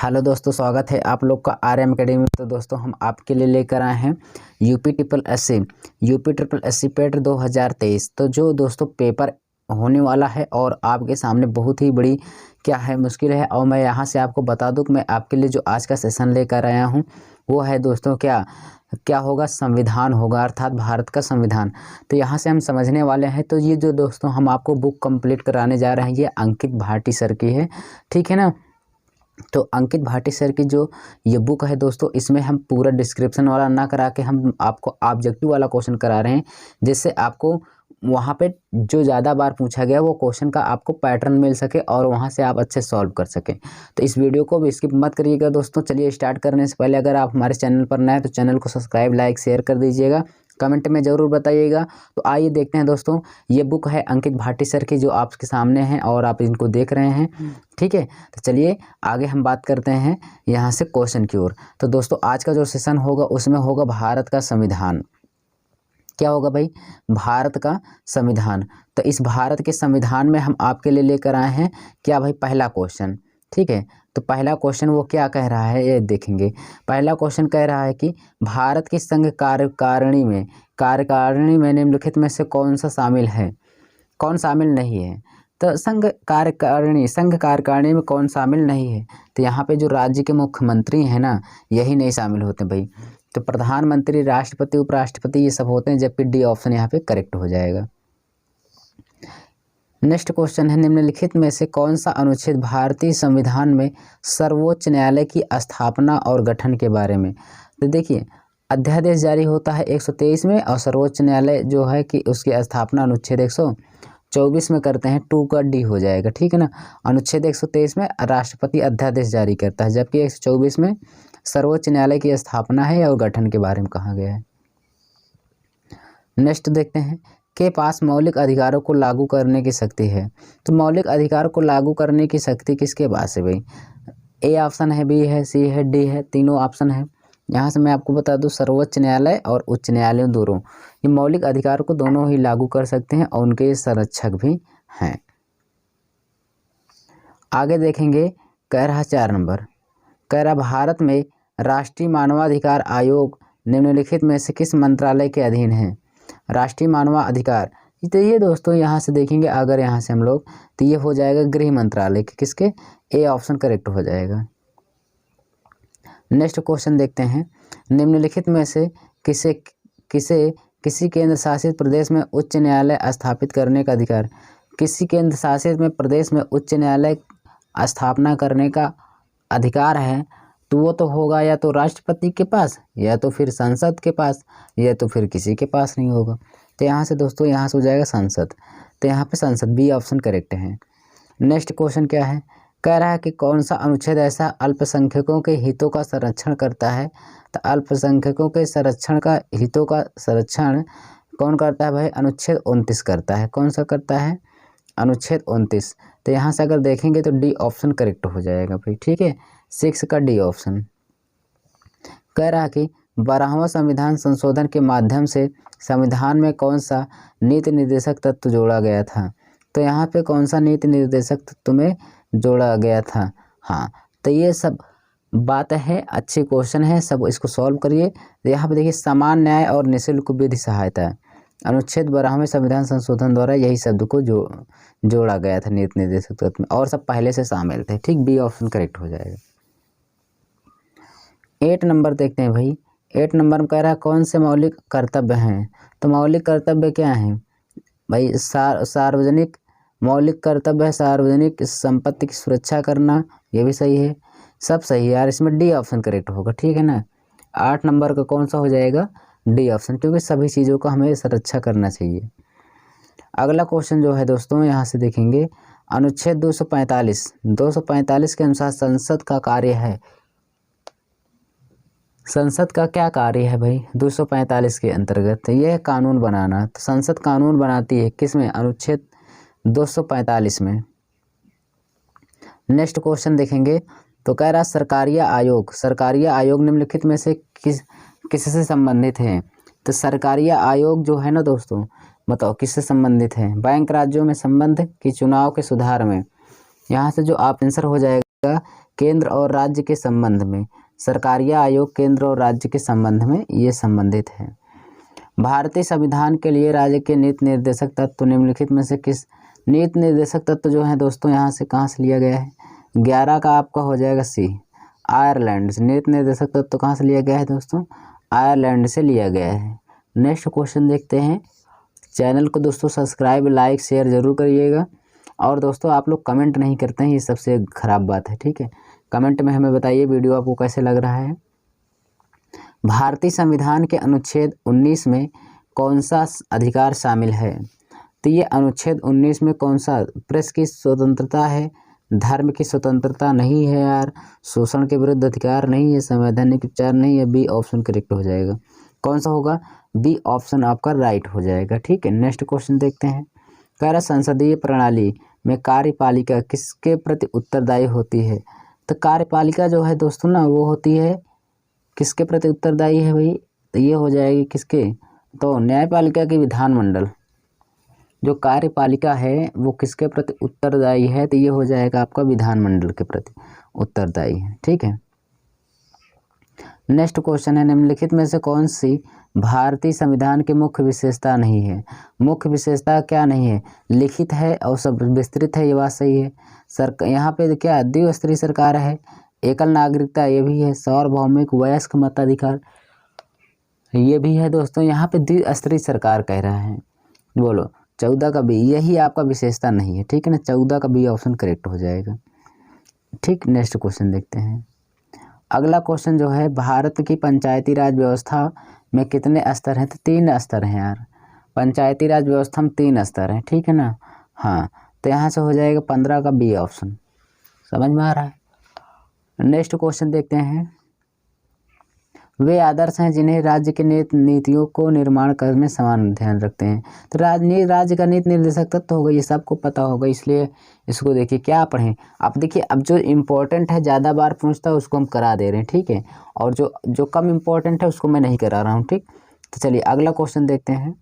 Hello दोस्तों, स्वागत है आप लोग का आरएम अकेडमी में। तो दोस्तों हम आपके लिए लेकर आए हैं यूपी ट्रिपल एससी पेट 2023। तो जो दोस्तों पेपर होने वाला है और आपके सामने बहुत ही बड़ी क्या है मुश्किल है। और मैं यहाँ से आपको बता दूं कि मैं आपके लिए जो आज का सेशन लेकर आया हूँ वो है दोस्तों क्या होगा, संविधान होगा, अर्थात भारत का संविधान। तो यहाँ से हम समझने वाले हैं। तो ये जो दोस्तों हम आपको बुक कंप्लीट कराने जा रहे हैं ये अंकित भाटी सर की है, ठीक है ना। तो अंकित भाटी सर की जो ये बुक है दोस्तों, इसमें हम पूरा डिस्क्रिप्शन वाला ना करा के हम आपको ऑब्जेक्टिव वाला क्वेश्चन करा रहे हैं, जिससे आपको वहाँ पे जो ज़्यादा बार पूछा गया वो क्वेश्चन का आपको पैटर्न मिल सके और वहाँ से आप अच्छे सॉल्व कर सकें। तो इस वीडियो को भी स्किप मत करिएगा दोस्तों। चलिए स्टार्ट करने से पहले अगर आप हमारे चैनल पर नए हैं तो चैनल को सब्सक्राइब, लाइक, शेयर कर दीजिएगा, कमेंट में ज़रूर बताइएगा। तो आइए देखते हैं दोस्तों, ये बुक है अंकित भाटी सर की जो आपके सामने हैं और आप इनको देख रहे हैं, ठीक है। तो चलिए आगे हम बात करते हैं यहाँ से क्वेश्चन की ओर। तो दोस्तों आज का जो सेशन होगा उसमें होगा भारत का संविधान। क्या होगा भाई? भारत का संविधान। तो इस भारत के संविधान में हम आपके लिए लेकर आए हैं क्या भाई, पहला क्वेश्चन, ठीक है। तो पहला क्वेश्चन वो क्या कह रहा है ये देखेंगे। पहला क्वेश्चन कह रहा है कि भारत की संघ कार्यकारिणी में निम्नलिखित में से कौन सा शामिल है, कौन शामिल नहीं है। तो संघ कार्यकारिणी में कौन शामिल नहीं है? तो यहाँ पे जो राज्य के मुख्यमंत्री हैं ना, यही नहीं शामिल होते भाई। तो प्रधानमंत्री, राष्ट्रपति, उपराष्ट्रपति ये सब होते हैं, जबकि डी ऑप्शन यहाँ पे करेक्ट हो जाएगा। नेक्स्ट क्वेश्चन है, निम्नलिखित में से कौन सा अनुच्छेद भारतीय संविधान में सर्वोच्च न्यायालय की स्थापना और गठन के बारे में। तो देखिए अध्यादेश जारी होता है 123 में और सर्वोच्च न्यायालय जो है कि उसकी स्थापना अनुच्छेद 124 में करते हैं। 2 का डी हो जाएगा, ठीक है ना। अनुच्छेद 123 में राष्ट्रपति अध्यादेश जारी करता है, जबकि 124 में सर्वोच्च न्यायालय की स्थापना है और गठन के बारे में कहा गया है। नेक्स्ट देखते हैं, के पास मौलिक अधिकारों को लागू करने की शक्ति है। तो मौलिक अधिकारों को लागू करने की शक्ति किसके पास है भाई? ए ऑप्शन है, बी है, सी है, डी है, तीनों ऑप्शन है। यहाँ से मैं आपको बता दूं सर्वोच्च न्यायालय और उच्च न्यायालय दोनों ये मौलिक अधिकार को दोनों ही लागू कर सकते हैं और उनके संरक्षक भी हैं। आगे देखेंगे, कह रहा 4 नंबर, कह रहा भारत में राष्ट्रीय मानवाधिकार आयोग निम्नलिखित में से किस मंत्रालय के अधीन है? राष्ट्रीय मानवाधिकार, तो ये दोस्तों यहाँ से देखेंगे अगर यहाँ से हम लोग तो ये हो जाएगा गृह मंत्रालय के, किसके? ए ऑप्शन करेक्ट हो जाएगा। नेक्स्ट क्वेश्चन देखते हैं, निम्नलिखित में से किसी केंद्र शासित प्रदेश में उच्च न्यायालय स्थापित करने का अधिकार। किसी केंद्र शासित में प्रदेश में उच्च न्यायालय स्थापना करने का अधिकार है तो वो तो होगा या तो राष्ट्रपति के पास, या तो फिर संसद के पास, या तो फिर किसी के पास नहीं होगा। तो यहाँ से दोस्तों यहाँ से हो जाएगा संसद। तो यहाँ पे संसद, बी ऑप्शन करेक्ट है। नेक्स्ट क्वेश्चन क्या है, कह रहा है कि कौन सा अनुच्छेद ऐसा अल्पसंख्यकों के हितों का संरक्षण करता है। तो अल्पसंख्यकों के हितों का संरक्षण कौन करता है भाई? अनुच्छेद 29 करता है। कौन सा करता है? अनुच्छेद 29। तो यहाँ से अगर देखेंगे तो डी ऑप्शन करेक्ट हो जाएगा भाई, ठीक है। 6 का डी ऑप्शन। कह रहा कि 12वां संविधान संशोधन के माध्यम से संविधान में कौन सा नीति निर्देशक तत्व जोड़ा गया था। तो यहाँ पे कौन सा नीति निर्देशक तत्व में जोड़ा गया था? हाँ, तो ये सब बात है, अच्छी क्वेश्चन है, सब इसको सॉल्व करिए। यहाँ पे देखिए समान न्याय और निःशुल्क विधि सहायता, अनुच्छेद 12वें संविधान संशोधन द्वारा यही शब्द को जोड़ा गया था नीति निर्देशक तत्व में, और सब पहले से शामिल थे, ठीक। बी ऑप्शन करेक्ट हो जाएगा। 8 नंबर देखते हैं भाई। 8 नंबर में कह रहा है कौन से मौलिक कर्तव्य हैं। तो मौलिक कर्तव्य क्या हैं भाई? सार्वजनिक मौलिक कर्तव्य है सार्वजनिक संपत्ति की सुरक्षा करना, ये भी सही है, सब सही है यार। इसमें डी ऑप्शन करेक्ट होगा, ठीक है ना। 8 नंबर का कौन सा हो जाएगा? डी ऑप्शन, क्योंकि सभी चीज़ों का हमें सुरक्षा करना चाहिए। अगला क्वेश्चन जो है दोस्तों यहाँ से देखेंगे, अनुच्छेद 245 के अनुसार संसद का कार्य है। संसद का क्या कार्य है भाई 245 के अंतर्गत? यह है कानून बनाना। तो संसद कानून बनाती है किस में? अनुच्छेद 245 में। नेक्स्ट क्वेश्चन देखेंगे, तो कह रहा सरकारिया आयोग निम्नलिखित में से किससे संबंधित है। तो सरकारिया आयोग जो है ना दोस्तों, बताओ किससे संबंधित है? बैंक राज्यों में संबंध की चुनाव के सुधार में। यहाँ से जो आप आंसर हो जाएगा केंद्र और राज्य के संबंध में। सरकारीय आयोग केंद्र और राज्य के संबंध में ये संबंधित है। भारतीय संविधान के लिए राज्य के नीति निर्देशक तत्व निम्नलिखित में से किस नीति निर्देशक तत्व जो है दोस्तों यहाँ से कहाँ से लिया गया है? 11 का आपका हो जाएगा सी, आयरलैंड से। नीति निर्देशक तत्व कहाँ से लिया गया है दोस्तों? आयरलैंड से लिया गया है। नेक्स्ट क्वेश्चन देखते हैं। चैनल को दोस्तों सब्सक्राइब, लाइक, शेयर जरूर करिएगा। और दोस्तों आप लोग कमेंट नहीं करते हैं, ये सबसे ख़राब बात है, ठीक है। कमेंट में हमें बताइए वीडियो आपको कैसे लग रहा है। भारतीय संविधान के अनुच्छेद 19 में कौन सा अधिकार शामिल है? तो ये अनुच्छेद 19 में कौन सा? प्रेस की स्वतंत्रता है, धर्म की स्वतंत्रता नहीं है यार, शोषण के विरुद्ध अधिकार नहीं है, संवैधानिक उपचार नहीं है। बी ऑप्शन करेक्ट हो जाएगा। कौन सा होगा? बी ऑप्शन आपका राइट हो जाएगा, ठीक है। नेक्स्ट क्वेश्चन देखते हैं। कह रहा संसदीय प्रणाली में कार्यपालिका किसके प्रति उत्तरदायी होती है? तो कार्यपालिका जो है दोस्तों ना वो होती है किसके प्रति उत्तरदायी है भाई? तो ये हो जाएगी किसके? तो न्यायपालिका की विधानमंडल। जो कार्यपालिका है वो किसके प्रति उत्तरदायी है? तो ये हो जाएगा आपका विधानमंडल के प्रति उत्तरदायी है, ठीक है। नेक्स्ट क्वेश्चन है निम्नलिखित में से कौन सी भारतीय संविधान की मुख्य विशेषता नहीं है? मुख्य विशेषता क्या नहीं है? लिखित है और सब विस्तृत है, ये बात सही है। यहाँ पे क्या द्विस्तरीय सरकार है, एकल नागरिकता ये भी है, सार्वभौमिक वयस्क मताधिकार ये भी है दोस्तों। यहाँ पे द्विस्तरीय सरकार कह रहा है। बोलो 14 का बी, यही आपका विशेषता नहीं है, ठीक है ना। 14 का बी ऑप्शन करेक्ट हो जाएगा, ठीक। नेक्स्ट क्वेश्चन देखते हैं। अगला क्वेश्चन जो है, भारत की पंचायती राज व्यवस्था में कितने स्तर हैं? तो 3 स्तर हैं यार। पंचायती राज व्यवस्था में 3 स्तर हैं, ठीक है ना। हाँ, तो यहाँ से हो जाएगा 15 का बी ऑप्शन। समझ में आ रहा है? नेक्स्ट क्वेश्चन देखते हैं। वे आदर्श हैं जिन्हें राज्य के नीतियों को निर्माण करने में समान ध्यान रखते हैं। तो राज्य का नीति निर्देशक तत्व होगा, ये सबको पता होगा, इसलिए इसको देखिए क्या पढ़ें। आप देखिए अब जो इम्पोर्टेंट है ज़्यादा बार पूछता है उसको हम करा दे रहे हैं, ठीक है। और जो कम इम्पोर्टेंट है उसको मैं नहीं करा रहा हूँ, ठीक। तो चलिए अगला क्वेश्चन देखते हैं।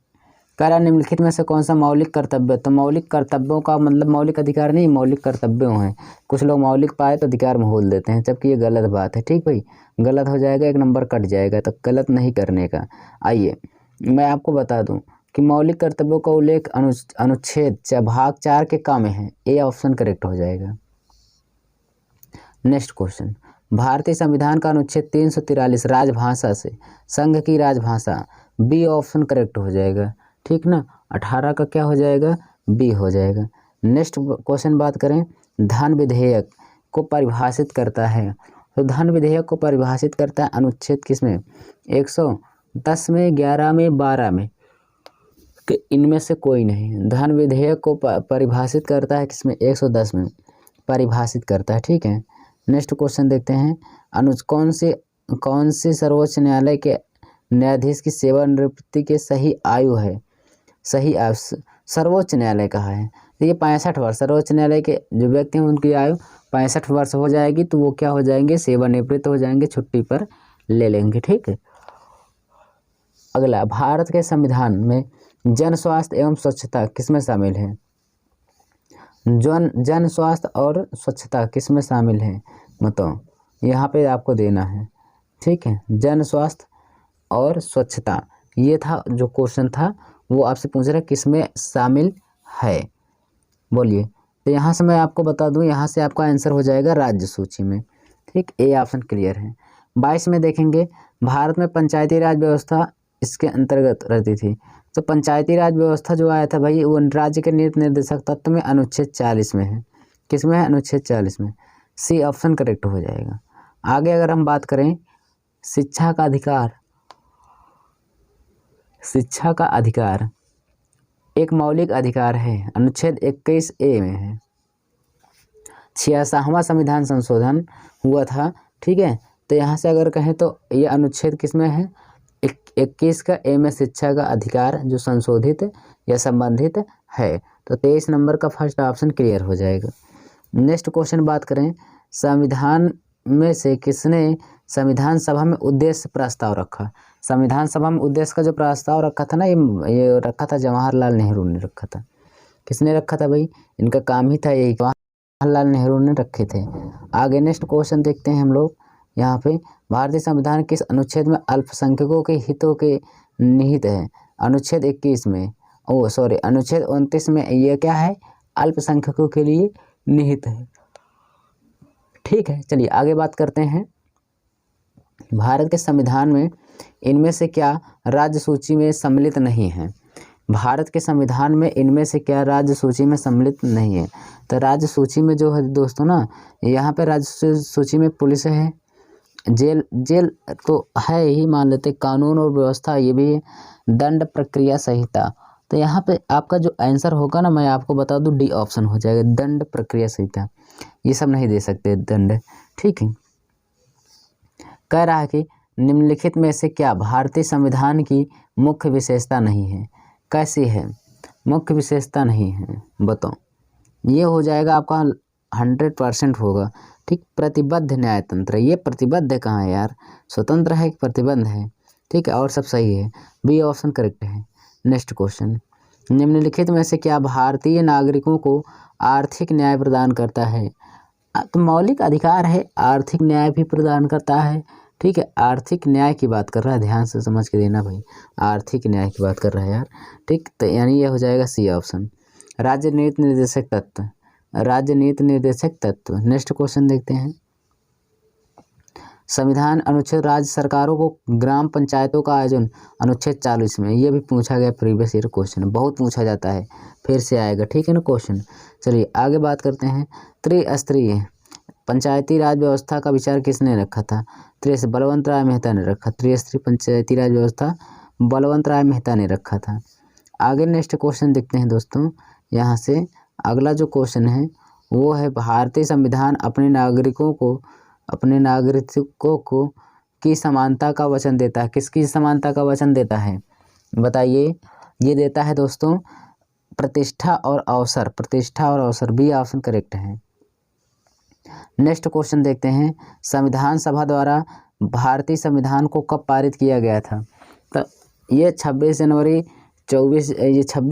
कह रहा निम्नलिखित में से कौन सा मौलिक कर्तव्य? तो मौलिक कर्तव्यों का मतलब मौलिक अधिकार नहीं, मौलिक कर्तव्यों हैं। कुछ लोग मौलिक पाए तो अधिकार में बोल देते हैं, जबकि ये गलत बात है, ठीक भाई। गलत हो जाएगा, 1 नंबर कट जाएगा, तो गलत नहीं करने का। आइए मैं आपको बता दूं कि मौलिक कर्तव्यों का उल्लेख अनुच्छेद भाग 4 के का में है। ए ऑप्शन करेक्ट हो जाएगा। Next question. भारतीय संविधान का अनुच्छेद 343 राजभाषा से संघ की राजभाषा, बी ऑप्शन करेक्ट हो जाएगा, ठीक ना। 18 का क्या हो जाएगा? बी हो जाएगा। नेक्स्ट क्वेश्चन बात करें, धन विधेयक को परिभाषित करता है। तो धन विधेयक को परिभाषित करता है अनुच्छेद किसमें? 110 में, 11 में, 12 में, कि इनमें से कोई नहीं। धन विधेयक को परिभाषित करता है किसमें? 110 में परिभाषित करता है, ठीक है। नेक्स्ट क्वेश्चन देखते हैं। कौन से सर्वोच्च न्यायालय के न्यायाधीश की सेवानिवृत्ति के सही आयु है? सही आयु सर्वोच्च न्यायालय कहा है तो ये 65 वर्ष। सर्वोच्च न्यायालय के जो व्यक्ति हैं उनकी आयु 65 वर्ष हो जाएगी, तो वो क्या हो जाएंगे? सेवानिवृत्त हो जाएंगे, छुट्टी पर ले लेंगे, ठीक है। अगला, भारत के संविधान में जन स्वास्थ्य एवं स्वच्छता किसमें शामिल है? जन स्वास्थ्य और स्वच्छता किसमें शामिल है? बताओ, यहाँ पे आपको देना है, ठीक है। जन स्वास्थ्य और स्वच्छता, ये था जो क्वेश्चन था, वो आपसे पूछ रहा है किसमें शामिल है, बोलिए। तो यहाँ से मैं आपको बता दूँ, यहाँ से आपका आंसर हो जाएगा राज्य सूची में, ठीक। ए ऑप्शन क्लियर है। 22 में देखेंगे, भारत में पंचायती राज व्यवस्था इसके अंतर्गत रहती थी। तो पंचायती राज व्यवस्था जो आया था भाई, वो राज्य के नीति निर्देशक तत्व में अनुच्छेद 40 में है। किसमें है? अनुच्छेद 40 में। सी ऑप्शन करेक्ट हो जाएगा। आगे अगर हम बात करें, शिक्षा का अधिकार। शिक्षा का अधिकार एक मौलिक अधिकार है, अनुच्छेद 21A में है। 66वां संविधान संशोधन हुआ था, ठीक है। तो यहाँ से अगर कहें तो ये अनुच्छेद किसमें है? 21 का ए में शिक्षा का अधिकार जो संशोधित या संबंधित है। तो 23 नंबर का फर्स्ट ऑप्शन क्लियर हो जाएगा। नेक्स्ट क्वेश्चन बात करें, संविधान में से किसने संविधान सभा में उद्देश्य प्रस्ताव रखा? संविधान सभा में उद्देश्य का जो प्रस्ताव रखा था ना, ये रखा था जवाहरलाल नेहरू ने रखा था। किसने रखा था भाई? इनका काम ही था यही। जवाहरलाल नेहरू ने रखे थे। आगे नेक्स्ट क्वेश्चन देखते हैं हम लोग यहाँ पे, भारतीय संविधान किस अनुच्छेद में अल्पसंख्यकों के हितों के निहित है? अनुच्छेद 21 में, अनुच्छेद 29 में ये क्या है? अल्पसंख्यकों के लिए निहित है। ठीक है, चलिए आगे बात करते हैं। भारत के संविधान में इनमें से क्या राज्य सूची में सम्मिलित नहीं है? भारत के संविधान में इनमें से क्या राज्य सूची में सम्मिलित नहीं है? तो राज्य सूची में जो है दोस्तों ना, यहाँ पे राज्य सूची में पुलिस है, जेल तो है ही, मान लेते, कानून और व्यवस्था ये भी है, दंड प्रक्रिया संहिता। तो यहाँ पे आपका जो आंसर होगा ना, मैं आपको बता दूं, डी ऑप्शन हो जाएगा, दंड प्रक्रिया संहिता। ये सब नहीं दे सकते दंड। ठीक है, कह रहा है कि निम्नलिखित में से क्या भारतीय संविधान की मुख्य विशेषता नहीं है? कैसी है मुख्य विशेषता नहीं है? बताओ। ये हो जाएगा आपका 100% होगा। ठीक, प्रतिबद्ध न्यायतंत्र। ये प्रतिबद्ध कहाँ है यार? स्वतंत्र है कि प्रतिबद्ध है? ठीक है, और सब सही है, बी ऑप्शन करेक्ट है। नेक्स्ट क्वेश्चन, निम्नलिखित में से क्या भारतीय नागरिकों को आर्थिक न्याय प्रदान करता है? तो मौलिक अधिकार है, आर्थिक न्याय भी प्रदान करता है। ठीक है, आर्थिक न्याय की बात कर रहा है, ध्यान से समझ के देना भाई, आर्थिक न्याय की बात कर रहा है यार। ठीक, तो यानी ये हो जाएगा सी ऑप्शन, राज्य नीति निर्देशक तत्व, राज्य नीति निर्देशक तत्व। नेक्स्ट क्वेश्चन देखते हैं, संविधान अनुच्छेद राज्य सरकारों को ग्राम पंचायतों का आयोजन, अनुच्छेद 40 में। ये भी पूछा गया प्रीवियस ईयर क्वेश्चन, बहुत पूछा जाता है, फिर से आएगा। ठीक है ना क्वेश्चन। चलिए आगे बात करते हैं, त्रिस्तरीय पंचायती राज व्यवस्था का विचार किसने रखा था? बलवंत राय मेहता ने रखा। त्रिस्तरीय पंचायती राज व्यवस्था बलवंत राय मेहता ने रखा था। आगे नेक्स्ट क्वेश्चन देखते हैं दोस्तों, यहाँ से अगला जो क्वेश्चन है वो है, भारतीय संविधान अपने नागरिकों को की समानता का वचन देता है। किसकी समानता का वचन देता है बताइए? ये देता है दोस्तों प्रतिष्ठा और अवसर, प्रतिष्ठा और अवसर, बी ऑप्शन करेक्ट है। नेक्स्ट क्वेश्चन देखते हैं, संविधान सभा द्वारा भारतीय संविधान को कब पारित किया गया था? तो ये 26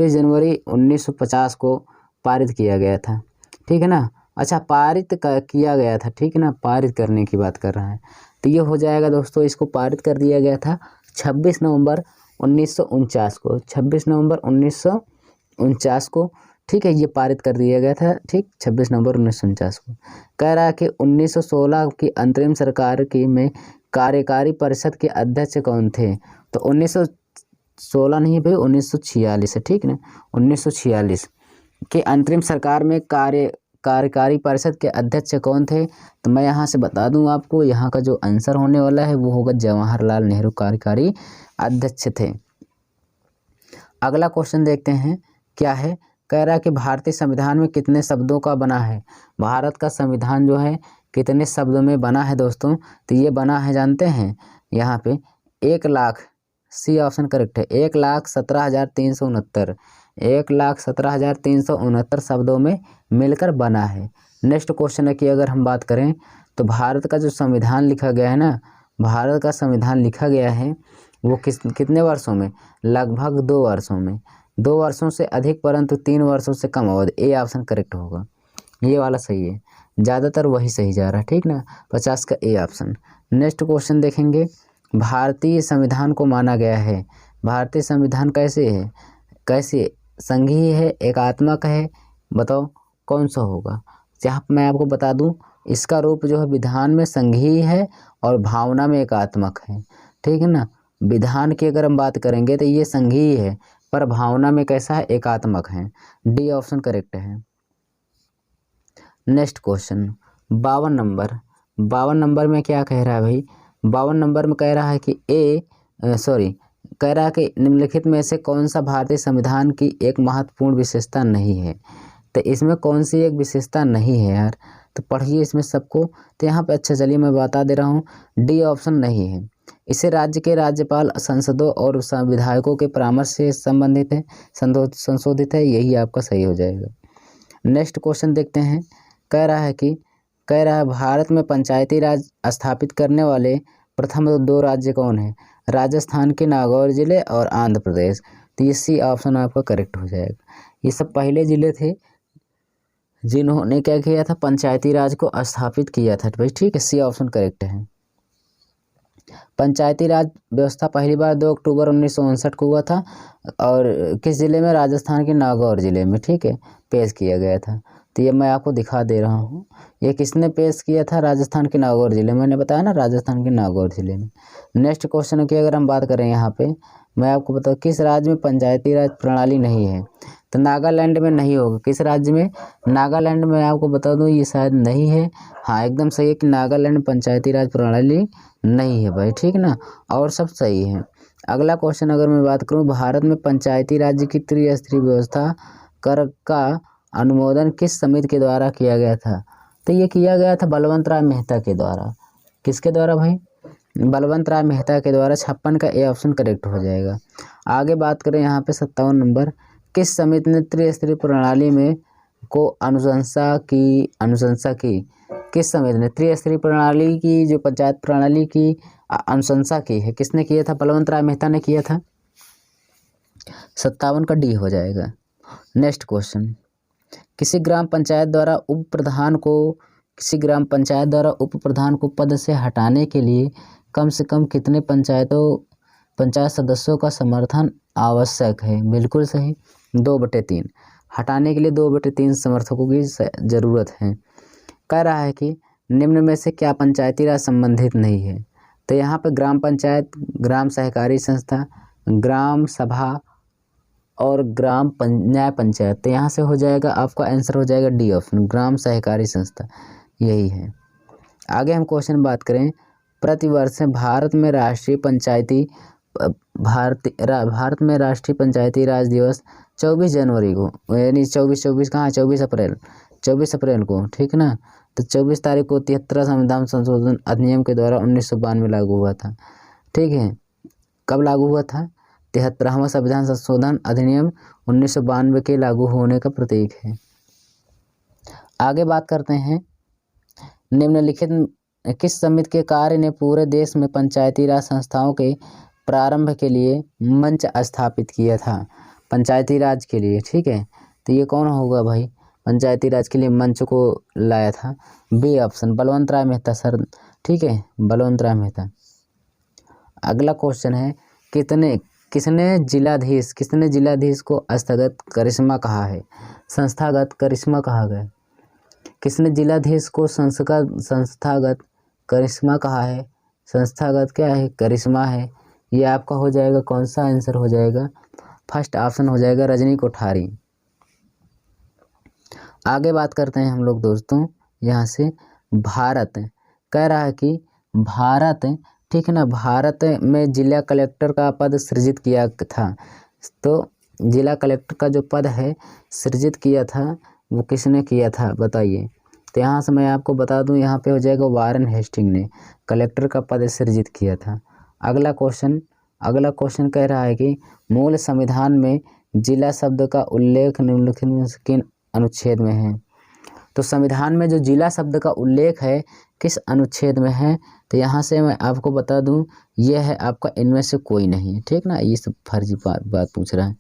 जनवरी 1950 को पारित किया गया था। ठीक है ना, अच्छा पारित किया गया था, ठीक है ना, पारित करने की बात कर रहा है। तो ये हो जाएगा दोस्तों, इसको पारित कर दिया गया था 26 नवंबर 1949 को, 26 नवंबर 1949 को। ठीक है, ये पारित कर दिया गया था। ठीक, 26 नवंबर 1949 को। कह रहा है कि 1916 की अंतरिम सरकार की में कार्यकारी परिषद के अध्यक्ष कौन थे? तो 1916 नहीं भाई, 1946 है। ठीक ना, 1946 के अंतरिम सरकार में कार्यकारी परिषद के अध्यक्ष कौन थे? तो मैं यहाँ से बता दूं आपको, यहाँ का जो आंसर होने वाला है वो होगा जवाहरलाल नेहरू कार्यकारी अध्यक्ष थे। अगला क्वेश्चन देखते हैं, क्या है? कह रहा है कि भारतीय संविधान में कितने शब्दों का बना है? भारत का संविधान जो है कितने शब्दों में बना है दोस्तों? तो ये बना है, जानते हैं, यहाँ पे 1 लाख, सी ऑप्शन करेक्ट है, 1,17,369, 1,17,369 शब्दों में मिलकर बना है। नेक्स्ट क्वेश्चन है कि अगर हम बात करें तो भारत का जो संविधान लिखा गया है ना, भारत का संविधान लिखा गया है वो कितने वर्षों में? लगभग 2 वर्षों में, 2 वर्षों से अधिक परंतु 3 वर्षों से कम अवधि, ए ऑप्शन करेक्ट होगा। ये वाला सही है, ज़्यादातर वही सही जा रहा है। ठीक ना, 50 का ए ऑप्शन। नेक्स्ट क्वेश्चन देखेंगे, भारतीय संविधान को माना गया है, भारतीय संविधान कैसे है? कैसे? संघीय है, एकात्मक है? बताओ कौन सा होगा? जहाँ मैं आपको बता दूं, इसका रूप जो है विधान में संघीय है और भावना में एकात्मक है। ठीक है ना, विधान की अगर हम बात करेंगे तो ये संघीय है, पर भावना में कैसा है? एकात्मक है। डी ऑप्शन करेक्ट है। नेक्स्ट क्वेश्चन 52 नंबर में क्या कह रहा है भाई? 52 नंबर में कह रहा है कि कह रहा है कि निम्नलिखित में से कौन सा भारतीय संविधान की एक महत्वपूर्ण विशेषता नहीं है? तो इसमें कौन सी एक विशेषता नहीं है यार? तो पढ़िए इसमें सबको। तो यहाँ पे अच्छा, चलिए मैं बता दे रहा हूँ, डी ऑप्शन नहीं है। इसे राज्य के राज्यपाल, संसदों और विधायकों के परामर्श से संबंधित है, संशोधित है, यही आपका सही हो जाएगा। नेक्स्ट क्वेश्चन देखते हैं, कह रहा है भारत में पंचायती राज स्थापित करने वाले प्रथम 2 राज्य कौन है? राजस्थान के नागौर जिले और आंध्र प्रदेश। तो ये सी ऑप्शन आपका करेक्ट हो जाएगा। ये सब पहले जिले थे जिन्होंने क्या किया था, पंचायती राज को स्थापित किया था भाई, ठीक है, सी ऑप्शन करेक्ट है। पंचायती राज व्यवस्था पहली बार 2 अक्टूबर 1959 को हुआ था, और किस ज़िले में, राजस्थान के नागौर ज़िले में, ठीक है, पेश किया गया था। तो ये मैं आपको दिखा दे रहा हूँ, ये किसने पेश किया था, राजस्थान के नागौर ज़िले में, मैंने बताया ना, राजस्थान के नागौर ज़िले में। नेक्स्ट क्वेश्चन की अगर हम बात करें यहाँ पे, मैं आपको बताऊँ किस राज्य में पंचायती राज प्रणाली नहीं है, तो नागालैंड में नहीं होगा। किस राज्य में, नागालैंड में, आपको बता दूँ ये शायद नहीं है। हाँ, एकदम सही है कि नागालैंड में पंचायती राज प्रणाली नहीं है भाई, ठीक ना, और सब सही है। अगला क्वेश्चन अगर मैं बात करूं, भारत में पंचायती राज की त्रिस्तरीय व्यवस्था कर का अनुमोदन किस समिति के द्वारा किया गया था, तो ये किया गया था बलवंत राय मेहता के द्वारा। किसके द्वारा भाई, बलवंत राय मेहता के द्वारा। 56 का ए ऑप्शन करेक्ट हो जाएगा। आगे बात करें यहाँ पे 57 नंबर, किस समिति ने त्रिस्तरीय प्रणाली में को अनुशंसा की, किस समिति ने त्रिस्तरीय प्रणाली की, जो पंचायत प्रणाली की अनुशंसा की है, किसने किया था, बलवंत राय मेहता ने किया था। 57 का डी हो जाएगा। नेक्स्ट क्वेश्चन, किसी ग्राम पंचायत द्वारा उप प्रधान को पद से हटाने के लिए कम से कम कितने पंचायत सदस्यों का समर्थन आवश्यक है, बिल्कुल सही, 2/3। हटाने के लिए 2/3 समर्थकों की ज़रूरत है। कह रहा है कि निम्न में से क्या पंचायती राज संबंधित नहीं है, तो यहाँ पे ग्राम पंचायत, ग्राम सहकारी संस्था, ग्राम सभा और न्याय पंचायत, तो यहाँ से हो जाएगा, आपका आंसर हो जाएगा डी ऑप्शन, ग्राम सहकारी संस्था, यही है। आगे हम क्वेश्चन बात करें, प्रतिवर्ष भारत में राष्ट्रीय पंचायती राज दिवस 24 जनवरी को, यानी 24 कहाँ, 24 अप्रैल को, ठीक ना, तो 24 तारीख को 73 संविधान संशोधन अधिनियम के द्वारा 1992 में लागू हुआ था, ठीक है। कब लागू हुआ था, 73वां संविधान संशोधन अधिनियम 1992 के लागू होने का प्रतीक है। आगे बात करते हैं, निम्नलिखित किस समिति के कार्य ने पूरे देश में पंचायती राज संस्थाओं के प्रारंभ के लिए मंच स्थापित किया था, पंचायती राज के लिए, ठीक है, तो ये कौन होगा भाई, पंचायती राज के लिए मंच को लाया था, बी ऑप्शन, बलवंत राय मेहता सर, ठीक है, बलवंत राय मेहता। अगला क्वेश्चन है, किसने जिलाधीश को संस्थागत करिश्मा कहा है, संस्थागत करिश्मा कहा गया, किसने जिलाधीश को संस्थागत करिश्मा कहा है, संस्थागत क्या है, करिश्मा है, ये आपका हो जाएगा, कौन सा आंसर हो जाएगा, फर्स्ट ऑप्शन हो जाएगा, रजनी कोठारी। आगे बात करते हैं हम लोग दोस्तों, यहाँ से भारत, कह रहा है कि भारत, ठीक है ना, भारत में जिला कलेक्टर का पद सृजित किया था, तो जिला कलेक्टर का जो पद है सृजित किया था वो किसने किया था बताइए, तो यहाँ से मैं आपको बता दूं, यहाँ पे हो जाएगा वारेन हेस्टिंग ने कलेक्टर का पद सृजित किया था। अगला क्वेश्चन कह रहा है कि मूल संविधान में जिला शब्द का उल्लेख निम्नलिखित में से किन अनुच्छेद में है, तो संविधान में जो जिला शब्द का उल्लेख है किस अनुच्छेद में है, तो यहाँ से मैं आपको बता दूं, यह है आपका इनमें से कोई नहीं, ठीक ना, ये सब फर्जी बात पूछ रहा है।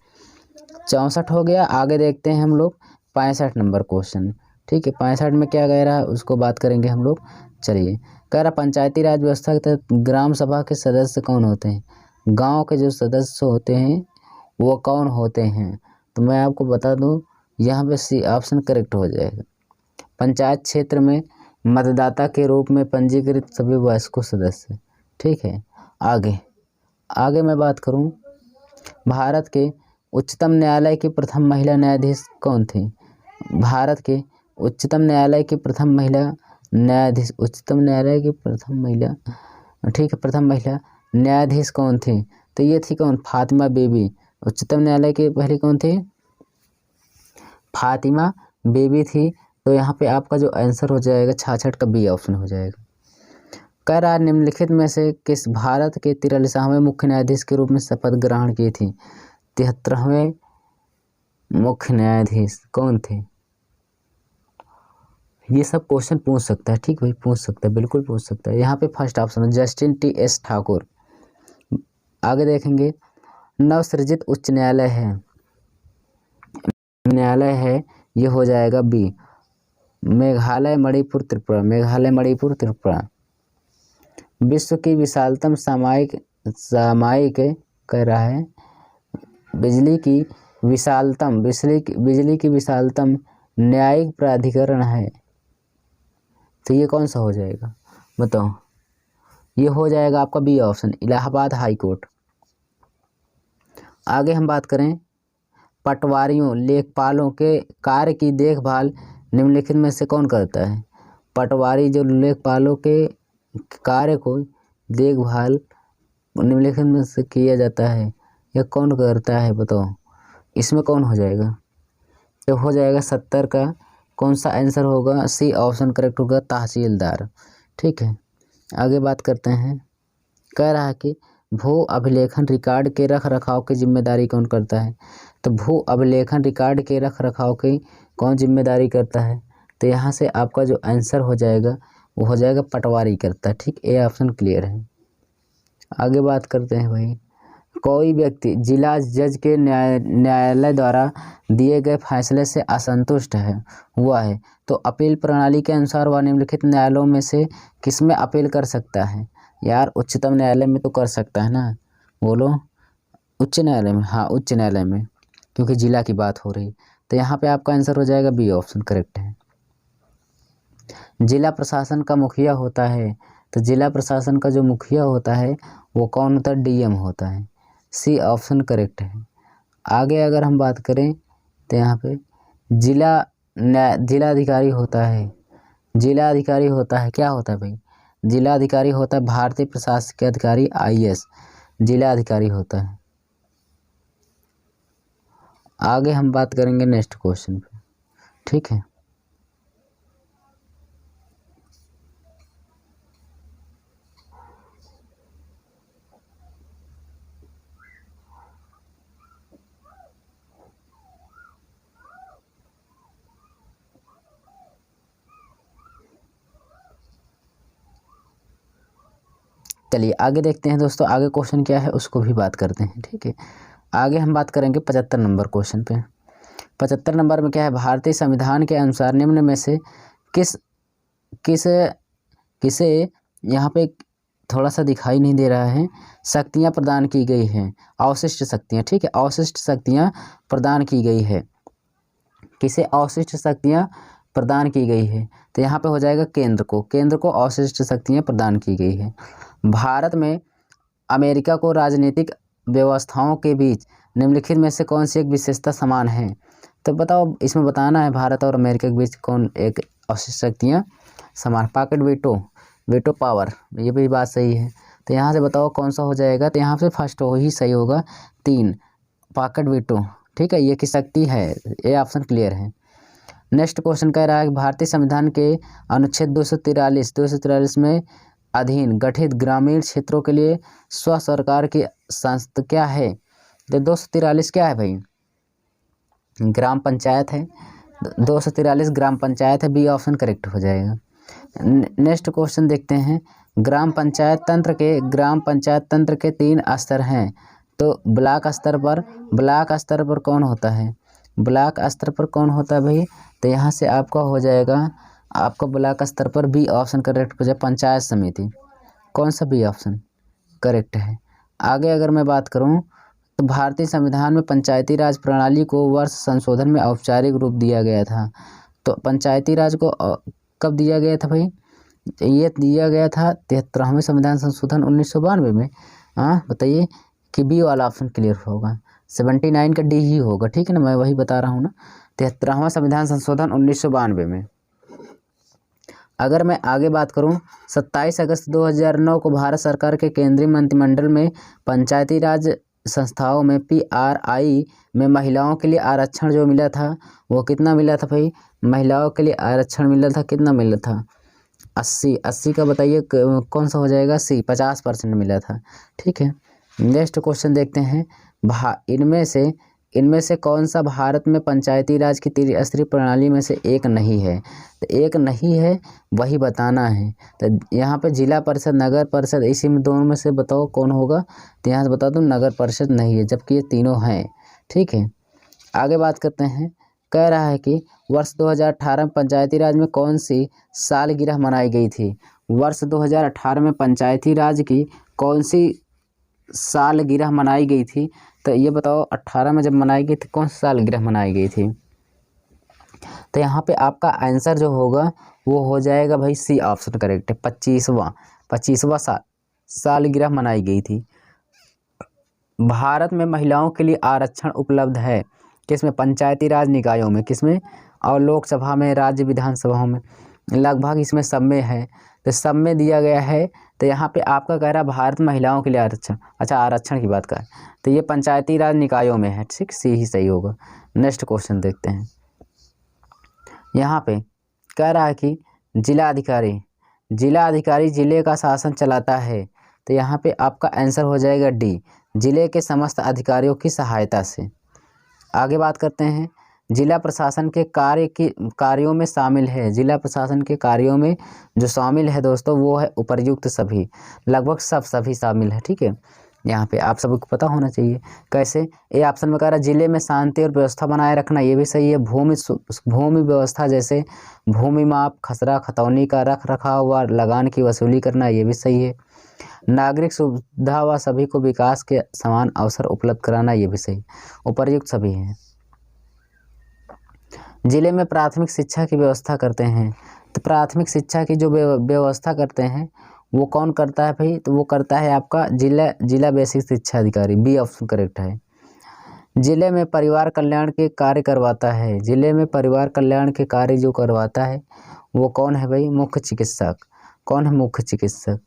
64 हो गया। आगे देखते हैं हम लोग 65 नंबर क्वेश्चन, ठीक है, 65 में क्या कह रहा है उसको बात करेंगे हम लोग। चलिए, कह रहा पंचायती राज व्यवस्था के तहत ग्राम सभा के सदस्य कौन होते हैं, गाँव के जो सदस्य होते हैं वो कौन होते हैं, तो मैं आपको बता दूँ, यहाँ पे सी ऑप्शन करेक्ट हो जाएगा, पंचायत क्षेत्र में मतदाता के रूप में पंजीकृत सभी वयस्क सदस्य, ठीक है। आगे मैं बात करूं, भारत के उच्चतम न्यायालय की प्रथम महिला न्यायाधीश कौन थी, भारत के उच्चतम न्यायालय की प्रथम महिला न्यायाधीश, ठीक है, प्रथम महिला न्यायाधीश कौन थी, तो ये थी कौन, फातिमा बीबी। उच्चतम न्यायालय की पहली कौन थी, फातिमा बीबी थी। तो यहाँ पे आपका जो आंसर हो जाएगा 66 का बी ऑप्शन हो जाएगा। कह रहा निम्नलिखित में से किस भारत के 43वें मुख्य न्यायाधीश के रूप में शपथ ग्रहण की थी, 73वें मुख्य न्यायाधीश कौन थे, ये सब क्वेश्चन पूछ सकता है, ठीक भाई, पूछ सकता है, बिल्कुल पूछ सकता है। यहाँ पे फर्स्ट ऑप्शन है जस्टिन टी.एस. ठाकुर। आगे देखेंगे, नवसृजित उच्च न्यायालय है, ये हो जाएगा बी, मेघालय, मणिपुर, त्रिपुरा। मेघालय, मणिपुर, त्रिपुरा। विश्व की विशालतम सामयिक कह रहा है बिजली की विशालतम न्यायिक प्राधिकरण है, तो ये कौन सा हो जाएगा बताओ? ये हो जाएगा आपका B option, Allahabad high court. आगे हम बात करें पटवारियों लेखपालों के कार्य की देखभाल निम्नलिखित में से कौन करता है? पटवारी जो लेखपालों के कार्य को देखभाल निम्नलिखित में से किया जाता है, यह कौन करता है बताओ? इसमें कौन हो जाएगा? तो हो जाएगा 70 का कौन सा आंसर होगा? सी ऑप्शन करेक्ट होगा, तहसीलदार। ठीक है, आगे बात करते हैं। कह रहा है कि भू अभिलेखन रिकॉर्ड के रख रखाव की जिम्मेदारी कौन करता है? तो भू अभिलेखन रिकॉर्ड के रख रखाव की कौन जिम्मेदारी करता है? तो यहाँ से आपका जो आंसर हो जाएगा वो हो जाएगा पटवारी करता है। ठीक, ए ऑप्शन क्लियर है। आगे बात करते हैं भाई, कोई व्यक्ति जिला जज के न्यायालय द्वारा दिए गए फैसले से असंतुष्ट हुआ है, तो अपील प्रणाली के अनुसार वह निम्नलिखित न्यायालयों में से किस में अपील कर सकता है? यार उच्चतम न्यायालय में तो कर सकता है ना, बोलो। उच्च न्यायालय में, हाँ उच्च न्यायालय में, क्योंकि जिला की बात हो रही। तो यहाँ पे आपका आंसर हो जाएगा बी ऑप्शन करेक्ट है। जिला प्रशासन का मुखिया होता है, तो जिला प्रशासन का जो मुखिया होता है वो कौन होता है? डीएम होता है। सी ऑप्शन करेक्ट है। आगे अगर हम बात करें तो यहाँ पे जिलाधिकारी होता है। जिलाधिकारी होता है, क्या होता है भाई? जिलाधिकारी होता है भारतीय प्रशासकीय अधिकारी IAS, जिलाधिकारी होता है। आगे हम बात करेंगे नेक्स्ट क्वेश्चन पे। ठीक है, चलिए आगे देखते हैं दोस्तों। आगे क्वेश्चन क्या है उसको भी बात करते हैं। ठीक है, आगे हम बात करेंगे 75 नंबर क्वेश्चन पे। 75 नंबर में क्या है? भारतीय संविधान के अनुसार निम्न में से किसे यहाँ पे थोड़ा सा दिखाई नहीं दे रहा है, शक्तियाँ प्रदान की गई हैं, अवशिष्ट शक्तियाँ। ठीक है, अवशिष्ट शक्तियाँ प्रदान की गई है। किसे अवशिष्ट शक्तियाँ प्रदान की गई है? तो यहाँ पे हो जाएगा केंद्र को अवशिष्ट शक्तियाँ प्रदान की गई है। भारत में अमेरिका को राजनीतिक व्यवस्थाओं के बीच निम्नलिखित में से कौन सी एक विशेषता समान है? तो बताओ, इसमें बताना है भारत और अमेरिका के बीच कौन एक अवशिष्ट शक्तियाँ समान। पॉकेट वेटो पावर, ये भी बात सही है। तो यहाँ से बताओ कौन सा हो जाएगा? तो यहाँ से फर्स्ट हो ही सही होगा, 3 पॉकेट वेटो। ठीक है, ये की शक्ति है, ये ऑप्शन क्लियर है। नेक्स्ट क्वेश्चन कह रहा है कि भारतीय संविधान के अनुच्छेद 243 में अधीन गठित ग्रामीण क्षेत्रों के लिए स्व सरकार की संस्था क्या है? तो 243 क्या है भाई? ग्राम पंचायत है। 243 ग्राम पंचायत है, बी ऑप्शन करेक्ट हो जाएगा। नेक्स्ट क्वेश्चन देखते हैं। ग्राम पंचायत तंत्र के 3 स्तर हैं, तो ब्लॉक स्तर पर कौन होता है? ब्लॉक स्तर पर कौन होता है भाई? तो यहाँ से आपका हो जाएगा, आपका ब्लॉक स्तर पर बी ऑप्शन करेक्ट हो जाए, पंचायत समिति। कौन सा? बी ऑप्शन करेक्ट है। आगे अगर मैं बात करूं तो भारतीय संविधान में पंचायती राज प्रणाली को वर्ष संशोधन में औपचारिक रूप दिया गया था। तो पंचायती राज को कब दिया गया था भाई? ये दिया गया था 73वें संविधान संशोधन 1992 में। हाँ बताइए कि बी वाला ऑप्शन क्लियर होगा, 79 का डी ही होगा। ठीक है ना, मैं वही बता रहा हूँ ना, 73वां संविधान संशोधन 1992 में। अगर मैं आगे बात करूं, 27 अगस्त 2009 को भारत सरकार के केंद्रीय मंत्रिमंडल में पंचायती राज संस्थाओं में PRI में महिलाओं के लिए आरक्षण जो मिला था वो कितना मिला था भाई? महिलाओं के लिए आरक्षण मिला था, कितना मिला था? 80 का बताइए कौन सा हो जाएगा? सी, 50% मिला था। ठीक है, नेक्स्ट क्वेश्चन देखते हैं। इनमें से कौन सा भारत में पंचायती राज की त्रिस्तरीय प्रणाली में से एक नहीं है? तो एक नहीं है वही बताना है। तो यहाँ पे जिला परिषद, नगर परिषद, इसी में दोनों में से बताओ कौन होगा? तो यहाँ से बता दूँ नगर परिषद नहीं है, जबकि ये तीनों हैं। ठीक है, आगे बात करते हैं। कह रहा है कि वर्ष 2018 में पंचायती राज में कौन सी सालगिरह मनाई गई थी। वर्ष 2018 में पंचायती राज की कौन सी सालगिरह मनाई गई थी। तो ये बताओ 18 में जब मनाई गई थी कौन सी सालगिरह मनाई गई थी। तो यहाँ पे आपका आंसर जो होगा वो हो जाएगा भाई सी ऑप्शन करेक्ट है। 25वां सालगिरह मनाई गई थी। भारत में महिलाओं के लिए आरक्षण उपलब्ध है किसमें, पंचायती राज निकायों में, किसमें, और लोकसभा में, राज्य विधानसभाओं में, लगभग इसमें सब में है। तो सब में दिया गया है। तो यहाँ पे आपका कह रहा है भारत में महिलाओं के लिए आरक्षण, अच्छा आरक्षण की बात कर, तो ये पंचायती राज निकायों में है। ठीक, सी ही सही होगा। नेक्स्ट क्वेश्चन देखते हैं। यहाँ पे कह रहा है कि जिला अधिकारी जिले का शासन चलाता है। तो यहाँ पे आपका आंसर हो जाएगा डी, जिले के समस्त अधिकारियों की सहायता से। आगे बात करते हैं। जिला प्रशासन के कार्यों में शामिल है। जिला प्रशासन के कार्यों में जो शामिल है दोस्तों वो है उपर्युक्त सभी, लगभग सभी शामिल है। ठीक है, यहाँ पे आप सबको पता होना चाहिए। कैसे, ए ऑप्शन में कह रहा है जिले में शांति और व्यवस्था बनाए रखना, ये भी सही है। भूमि व्यवस्था जैसे भूमि माप, खसरा खतौनी का रख रखाव व लगान की वसूली करना, ये भी सही है। नागरिक सुविधा व सभी को विकास के समान अवसर उपलब्ध कराना, ये भी सही, उपर्युक्त सभी हैं। जिले में प्राथमिक शिक्षा की व्यवस्था करते हैं। तो प्राथमिक शिक्षा की जो व्यवस्था करते हैं वो कौन करता है भाई, तो वो करता है आपका जिला बेसिक शिक्षा अधिकारी, बी ऑप्शन करेक्ट है। जिले में परिवार कल्याण के कार्य करवाता है। जिले में परिवार कल्याण के कार्य जो करवाता है वो कौन है भाई, मुख्य चिकित्सक। कौन है, मुख्य चिकित्सक।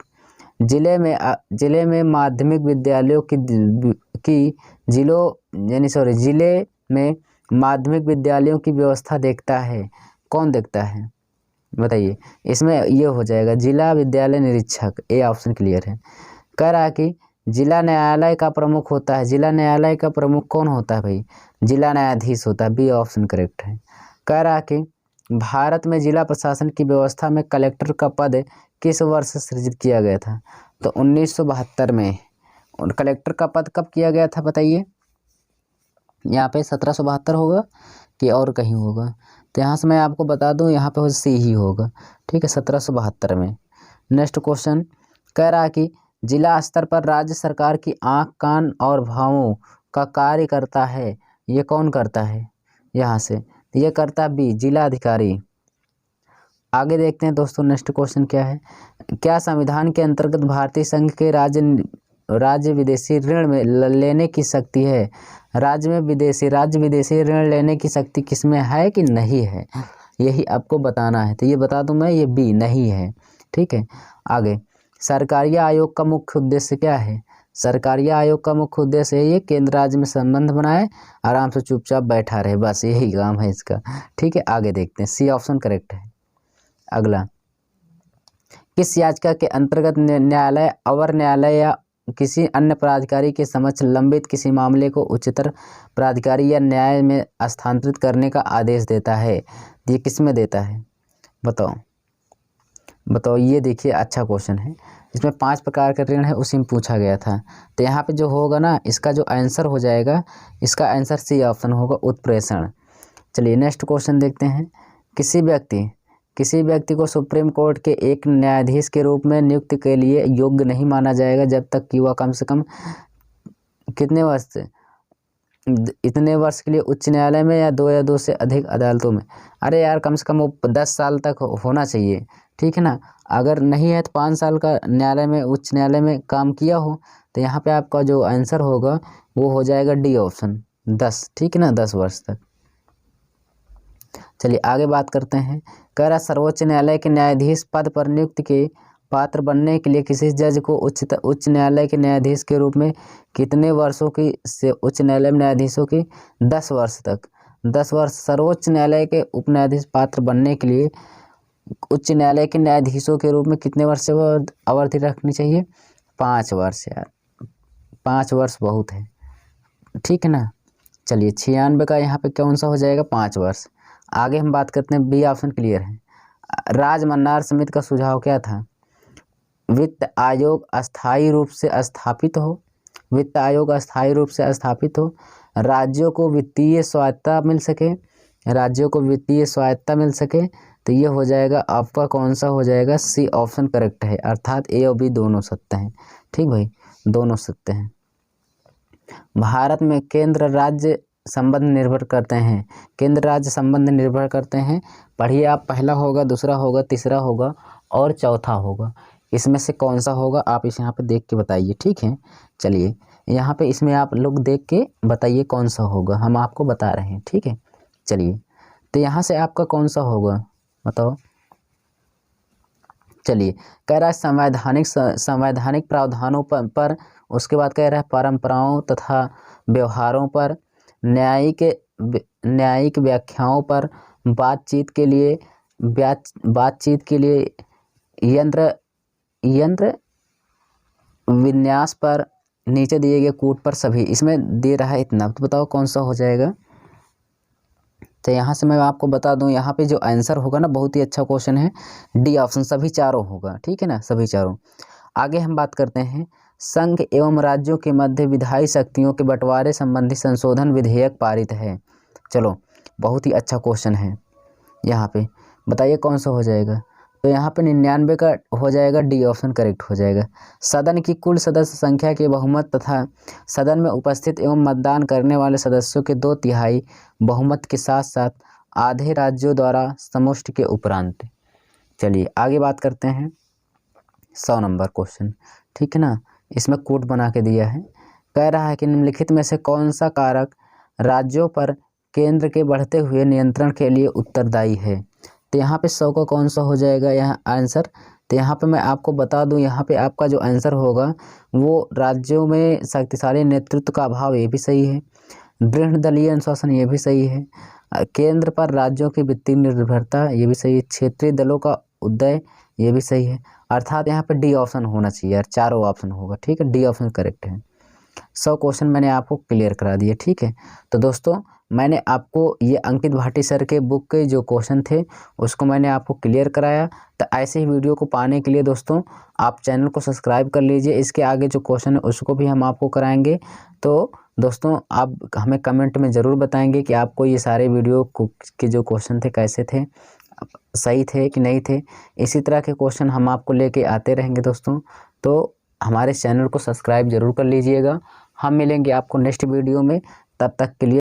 जिले में माध्यमिक विद्यालयों जिले में माध्यमिक विद्यालयों की व्यवस्था देखता है। कौन देखता है बताइए, इसमें ये हो जाएगा जिला विद्यालय निरीक्षक, ए ऑप्शन क्लियर है। कह रहा है कि जिला न्यायालय का प्रमुख होता है। जिला न्यायालय का प्रमुख कौन होता है भाई, जिला न्यायाधीश होता है, बी ऑप्शन करेक्ट है। कह रहा है कि भारत में जिला प्रशासन की व्यवस्था में कलेक्टर का पद किस वर्ष सृजित किया गया था। तो 1972 में। कलेक्टर का पद कब किया गया था बताइए, यहाँ पे 1772 होगा कि और कहीं होगा। तो यहाँ से मैं आपको बता दूँ यहाँ पे सी ही होगा। ठीक है, 1772 में। नेक्स्ट क्वेश्चन कह रहा है कि जिला स्तर पर राज्य सरकार की आँख कान और भावों का कार्य करता है। ये कौन करता है, यहाँ से ये करता है बी, जिला अधिकारी। आगे देखते हैं दोस्तों नेक्स्ट क्वेश्चन क्या है। क्या संविधान के अंतर्गत भारतीय संघ के राज्य विदेशी ऋण में लेने की शक्ति है। राज्य विदेशी ऋण लेने की शक्ति किसमें है कि नहीं है, यही आपको बताना है। तो ये बता दूं मैं, ये बी नहीं है। ठीक है, आगे सरकारी आयोग का मुख्य उद्देश्य क्या है। सरकारी आयोग का मुख्य उद्देश्य है ये केंद्र राज्य में संबंध बनाए, आराम से चुपचाप बैठा रहे, बस यही काम है इसका। ठीक है, आगे देखते हैं, सी ऑप्शन करेक्ट है। अगला, किस याचिका के अंतर्गत न्यायालय, अवर न्यायालय या किसी अन्य प्राधिकारी के समक्ष लंबित किसी मामले को उच्चतर प्राधिकारी या न्याय में स्थानांतरित करने का आदेश देता है। ये किस में देता है बताओ। ये देखिए अच्छा क्वेश्चन है, इसमें 5 प्रकार के ऋण है उसी में पूछा गया था। तो यहाँ पे जो होगा ना, इसका जो आंसर हो जाएगा, इसका आंसर सी ऑप्शन होगा, उत्प्रेषण। चलिए नेक्स्ट क्वेश्चन देखते हैं। किसी व्यक्ति को सुप्रीम कोर्ट के एक न्यायाधीश के रूप में नियुक्ति के लिए योग्य नहीं माना जाएगा जब तक कि वह कम से कम इतने वर्ष के लिए उच्च न्यायालय में या 2 से अधिक अदालतों में। अरे यार, कम से कम वो 10 साल तक होना चाहिए। ठीक है ना, अगर नहीं है तो 5 साल का न्यायालय में, उच्च न्यायालय में काम किया हो। तो यहाँ पे आपका जो आंसर होगा वो हो जाएगा डी ऑप्शन, 10। ठीक है ना, 10 वर्ष तक। चलिए आगे बात करते हैं। कह रहा सर्वोच्च न्यायालय के न्यायाधीश पद पर नियुक्ति के पात्र बनने के लिए किसी जज को उच्च न्यायालय के न्यायाधीश के रूप में कितने वर्षों की से उच्च न्यायालय में न्यायाधीशों की 10 वर्ष तक, 10 वर्ष। सर्वोच्च न्यायालय के उप न्यायाधीश पात्र बनने के लिए उच्च न्यायालय के न्यायाधीशों के रूप में कितने वर्ष अवधि रखनी चाहिए, 5 वर्ष। यार 5 वर्ष बहुत है। ठीक है ना, चलिए 96 का यहाँ पे कौन सा हो जाएगा, 5 वर्ष। आगे हम बात करते हैं, बी ऑप्शन क्लियर है। राज मन्नार समिति का सुझाव क्या था, वित्त आयोग अस्थायी रूप से स्थापित हो। वित्त आयोग अस्थायी रूप से स्थापित हो, राज्यों को वित्तीय स्वायत्तता मिल सके, राज्यों को वित्तीय स्वायत्तता मिल सके, तो ये हो जाएगा आपका कौन सा हो जाएगा, सी ऑप्शन करेक्ट है, अर्थात ए और बी दोनों सत्य हैं। ठीक भाई, दोनों सत्य हैं। भारत में केंद्र राज्य संबंध निर्भर करते हैं, केंद्र राज्य संबंध निर्भर करते हैं। पढ़िए आप, पहला होगा, दूसरा होगा, तीसरा होगा और चौथा होगा। इसमें से कौन सा होगा आप इस यहाँ पे देख के बताइए। ठीक है, चलिए यहाँ पे इसमें आप लोग देख के बताइए कौन सा होगा, हम आपको बता रहे हैं। ठीक है, चलिए तो यहाँ से आपका कौन सा होगा बताओ। चलिए, कह रहा है संवैधानिक प्रावधानों पर, उसके बाद कह रहा है परंपराओं तथा व्यवहारों पर, न्यायिक व्याख्याओं पर, बातचीत के लिए यंत्र विन्यास पर, नीचे दिए गए कूट पर सभी। इसमें दे रहा है इतना, तो बताओ कौन सा हो जाएगा। तो यहाँ से मैं आपको बता दूं, यहाँ पे जो आंसर होगा ना, बहुत ही अच्छा क्वेश्चन है, डी ऑप्शन, सभी चारों होगा। ठीक है ना, सभी चारों। आगे हम बात करते हैं, संघ एवं राज्यों के मध्य विधायी शक्तियों के बंटवारे संबंधी संशोधन विधेयक पारित है। चलो, बहुत ही अच्छा क्वेश्चन है। यहाँ पे बताइए कौन सा हो जाएगा। तो यहाँ पे 99 का हो जाएगा, डी ऑप्शन करेक्ट हो जाएगा। सदन की कुल सदस्य संख्या के बहुमत तथा सदन में उपस्थित एवं मतदान करने वाले सदस्यों के 2/3 बहुमत के साथ साथ आधे राज्यों द्वारा समुष्टि के उपरांत। चलिए आगे बात करते हैं, 100 नंबर क्वेश्चन। ठीक है ना, इसमें कोट बना के दिया है। कह रहा है कि निम्नलिखित में से कौन सा कारक राज्यों पर केंद्र के बढ़ते हुए नियंत्रण के लिए उत्तरदायी है। तो यहाँ पे 100 का कौन सा हो जाएगा यहाँ आंसर। तो यहाँ पे मैं आपको बता दूँ, यहाँ पे आपका जो आंसर होगा वो राज्यों में शक्तिशाली नेतृत्व का अभाव, ये भी सही है। दृढ़ दलीय अनुशासन, ये भी सही है। केंद्र पर राज्यों की वित्तीय निर्भरता, ये भी सही है। क्षेत्रीय दलों का उदय, ये भी सही है। अर्थात यहाँ पे डी ऑप्शन होना चाहिए यार, चारों ऑप्शन होगा। ठीक है, डी ऑप्शन करेक्ट है। 100 क्वेश्चन मैंने आपको क्लियर करा दिए। ठीक है, तो दोस्तों मैंने आपको ये अंकित भाटी सर के बुक के जो क्वेश्चन थे उसको मैंने आपको क्लियर कराया। तो ऐसे ही वीडियो को पाने के लिए दोस्तों आप चैनल को सब्सक्राइब कर लीजिए। इसके आगे जो क्वेश्चन है उसको भी हम आपको कराएंगे। तो दोस्तों आप हमें कमेंट में ज़रूर बताएंगे कि आपको ये सारे वीडियो के जो क्वेश्चन थे कैसे थे, सही थे कि नहीं थे। इसी तरह के क्वेश्चन हम आपको लेके आते रहेंगे दोस्तों। तो हमारे चैनल को सब्सक्राइब ज़रूर कर लीजिएगा। हम मिलेंगे आपको नेक्स्ट वीडियो में, तब तक के लिए